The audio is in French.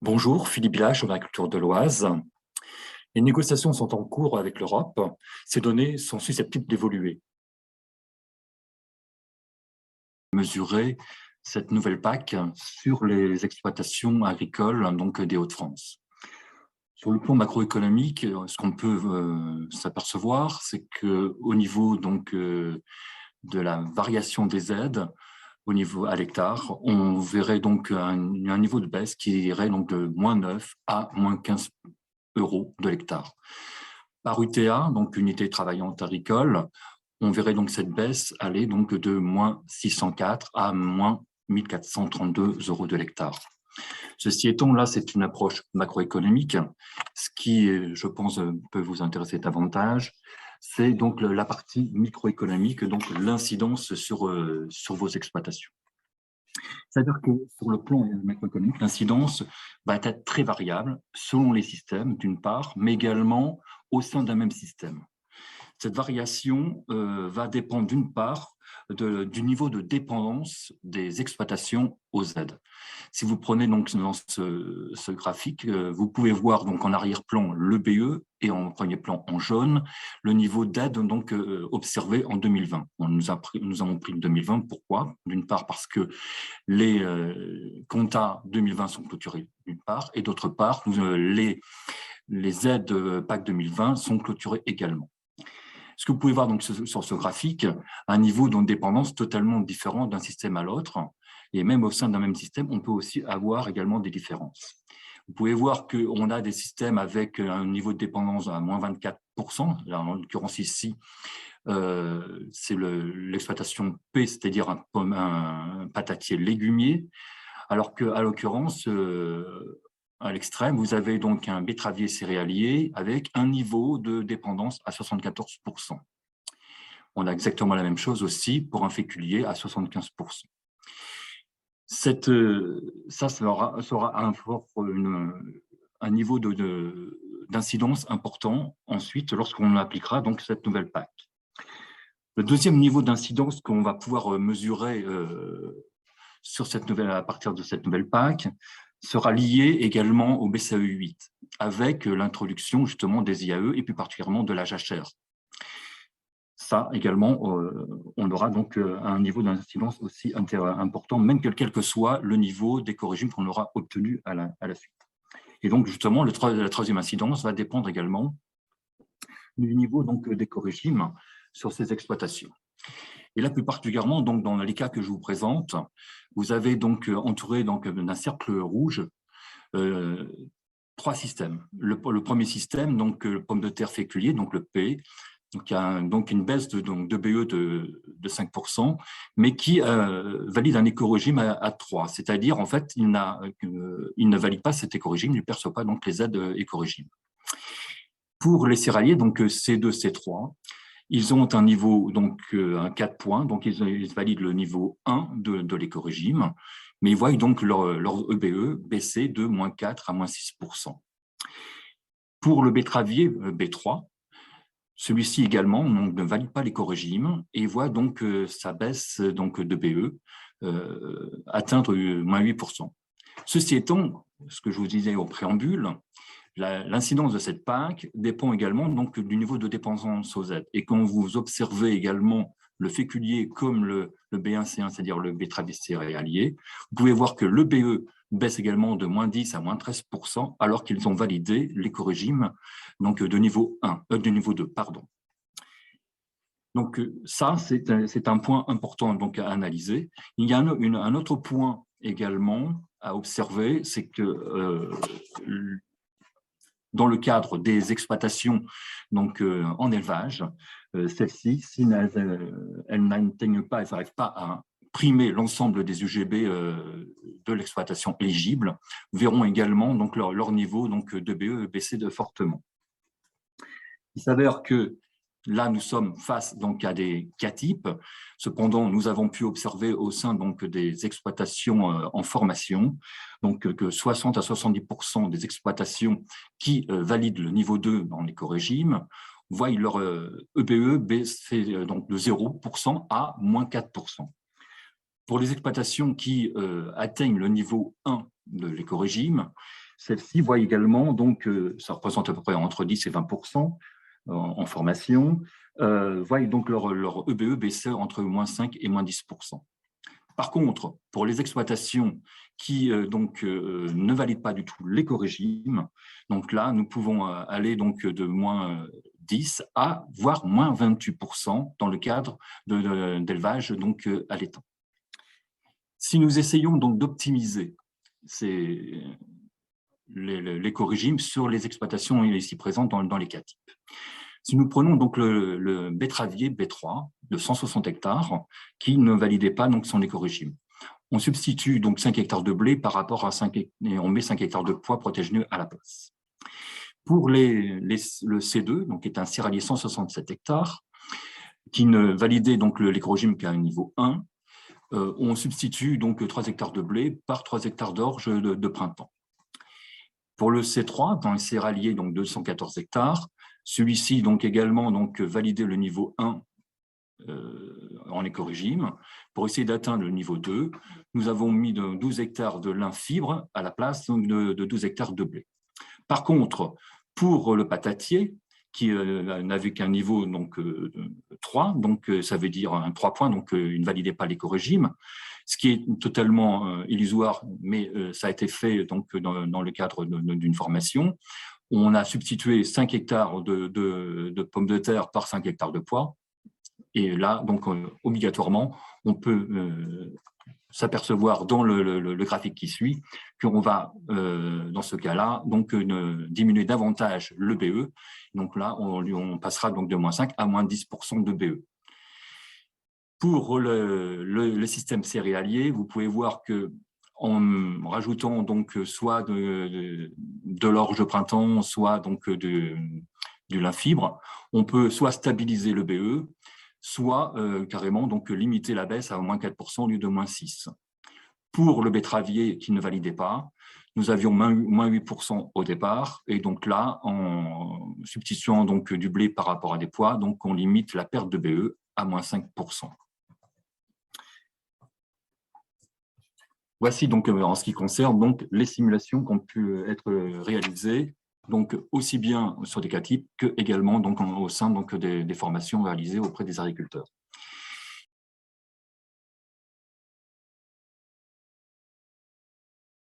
Bonjour, Philippe Village, agriculture de l'Oise. Les négociations sont en cours avec l'Europe. Ces données sont susceptibles d'évoluer. Mesurer cette nouvelle PAC sur les exploitations agricoles donc des Hauts-de-France. Sur le plan macroéconomique, ce qu'on peut s'apercevoir, c'est qu'au niveau de la variation des aides, au niveau à l'hectare, on verrait donc un niveau de baisse qui irait donc de -9 à -15 € de l'hectare. Par UTA, donc unité travaillante agricole, on verrait donc cette baisse aller donc de -604 à -1 432 € de l'hectare. Ceci étant, là, c'est une approche macroéconomique. Ce qui, je pense, peut vous intéresser davantage, c'est donc la partie microéconomique, donc l'incidence sur vos exploitations. C'est-à-dire que sur le plan macroéconomique, l'incidence va être très variable selon les systèmes, d'une part, mais également au sein d'un même système. Cette variation va dépendre d'une part du niveau de dépendance des exploitations aux aides. Si vous prenez donc dans ce graphique, vous pouvez voir donc en arrière-plan le BE et en premier plan en jaune le niveau d'aide donc observé en 2020. Nous avons pris 2020. Pourquoi? D'une part parce que les comptas 2020 sont clôturés d'une part, et d'autre part les aides PAC 2020 sont clôturées également. Ce que vous pouvez voir donc sur ce graphique, un niveau de dépendance totalement différent d'un système à l'autre, et même au sein d'un même système, on peut aussi avoir également des différences. Vous pouvez voir qu'on a des systèmes avec un niveau de dépendance à -24%. En l'occurrence ici, c'est l'exploitation P, c'est-à-dire un patatier légumier, alors qu'à l'occurrence, à l'extrême, vous avez donc un betteravier céréalier avec un niveau de dépendance à 74%. On a exactement la même chose aussi pour un féculier à 75%. Ça sera un niveau d'incidence important ensuite lorsqu'on appliquera donc cette nouvelle PAC. Le deuxième niveau d'incidence qu'on va pouvoir mesurer à partir de cette nouvelle PAC sera lié également au BCE 8, avec l'introduction justement des IAE et plus particulièrement de la jachère. Ça également, on aura donc un niveau d'incidence aussi important, même quel que soit le niveau d'éco-régime qu'on aura obtenu à la suite. Et donc justement, la troisième incidence va dépendre également du niveau d'éco-régime sur ces exploitations. Et là, plus particulièrement, donc, dans les cas que je vous présente, vous avez donc entouré d'un cercle rouge trois systèmes. Le premier système, donc le pomme de terre féculier, donc le P, donc il y a donc une baisse de BE de 5%, mais qui valide un éco-régime à 3, c'est-à-dire en fait il ne valide pas cet éco-régime, il ne perçoit pas donc les aides éco-régime. Pour les céréaliers, donc C2, C3, ils ont un niveau, donc un 4 points, donc ils valident le niveau 1 de l'éco-régime, mais ils voient donc leur EBE baisser de -4 à -6%. Pour le betteravier B3, celui-ci également donc, ne valide pas l'éco-régime et voit donc sa baisse donc, de BE atteindre -8%. Ceci étant, ce que je vous disais au préambule, l'incidence de cette PAC dépend également donc, du niveau de dépendance aux aides. Et quand vous observez également le féculier comme le B1C1, c'est-à-dire le betteravier céréalier, vous pouvez voir que le BE baisse également de -10 à -13%, alors qu'ils ont validé l'éco-régime donc de niveau 1, de niveau 2, pardon. Donc ça, c'est un point important donc, à analyser. Il y a un autre point également à observer, c'est que dans le cadre des exploitations donc, en élevage, celles-ci, si elles n'atteignent pas, elles n'arrivent pas à primer l'ensemble des UGB de l'exploitation éligible, verront également donc, leur niveau donc, de BE baisser fortement. Il s'avère que là, nous sommes face donc, à des cas types. Cependant, nous avons pu observer au sein donc, des exploitations en formation donc, que 60 à 70% des exploitations qui valident le niveau 2 dans l'éco-régime voient leur EBE baisser donc, de 0% à -4%. Pour les exploitations qui atteignent le niveau 1 de l'éco-régime, celle-ci voit également, donc, ça représente à peu près entre 10 et 20% en formation, voient donc leur EBE baisser entre moins 5 et moins 10%. Par contre, pour les exploitations qui ne valident pas du tout l'éco-régime, donc là, nous pouvons aller donc de moins 10 à voire moins 28% dans le cadre d'élevage à l'étang. Si nous essayons donc d'optimiser l'éco-régime sur les exploitations ici présentes dans les cas types, si nous prenons donc le betteravier B3 de 160 hectares qui ne validait pas donc son éco-régime, on substitue donc 5 hectares de blé par rapport à 5 et on met 5 hectares de pois protégés à la place. Pour le C2, donc qui est un céréalier 167 hectares, qui ne validait donc l'éco-régime qu'à un niveau 1, on substitue donc 3 hectares de blé par 3 hectares d'orge de printemps. Pour le C3, dans les céréaliers, donc 214 hectares, celui-ci donc également validé le niveau 1 en éco-régime. Pour essayer d'atteindre le niveau 2, nous avons mis 12 hectares de lin fibre à la place donc de 12 hectares de blé. Par contre, pour le patatier, qui n'avait qu'un niveau 3, donc ça veut dire un 3 points, donc il ne validait pas l'éco-régime, ce qui est totalement illusoire, mais ça a été fait donc, dans le cadre d'une formation. On a substitué 5 hectares de pommes de terre par 5 hectares de pois, et là, donc obligatoirement, on peut s'apercevoir dans le graphique qui suit qu'on va, dans ce cas-là, diminuer davantage le BE. Donc là, on passera donc de moins 5 à moins 10% de BE. Pour le système céréalier, vous pouvez voir que en rajoutant donc soit de l'orge de printemps, soit donc du lin fibre, on peut soit stabiliser le BE, soit carrément donc limiter la baisse à moins 4% au lieu de moins 6%. Pour le betteravier qui ne validait pas, nous avions moins 8% au départ, et donc là, en substituant donc du blé par rapport à des pois, donc on limite la perte de BE à moins 5%. Voici donc en ce qui concerne donc les simulations qui ont pu être réalisées, donc aussi bien sur des cas types que également donc au sein donc des formations réalisées auprès des agriculteurs.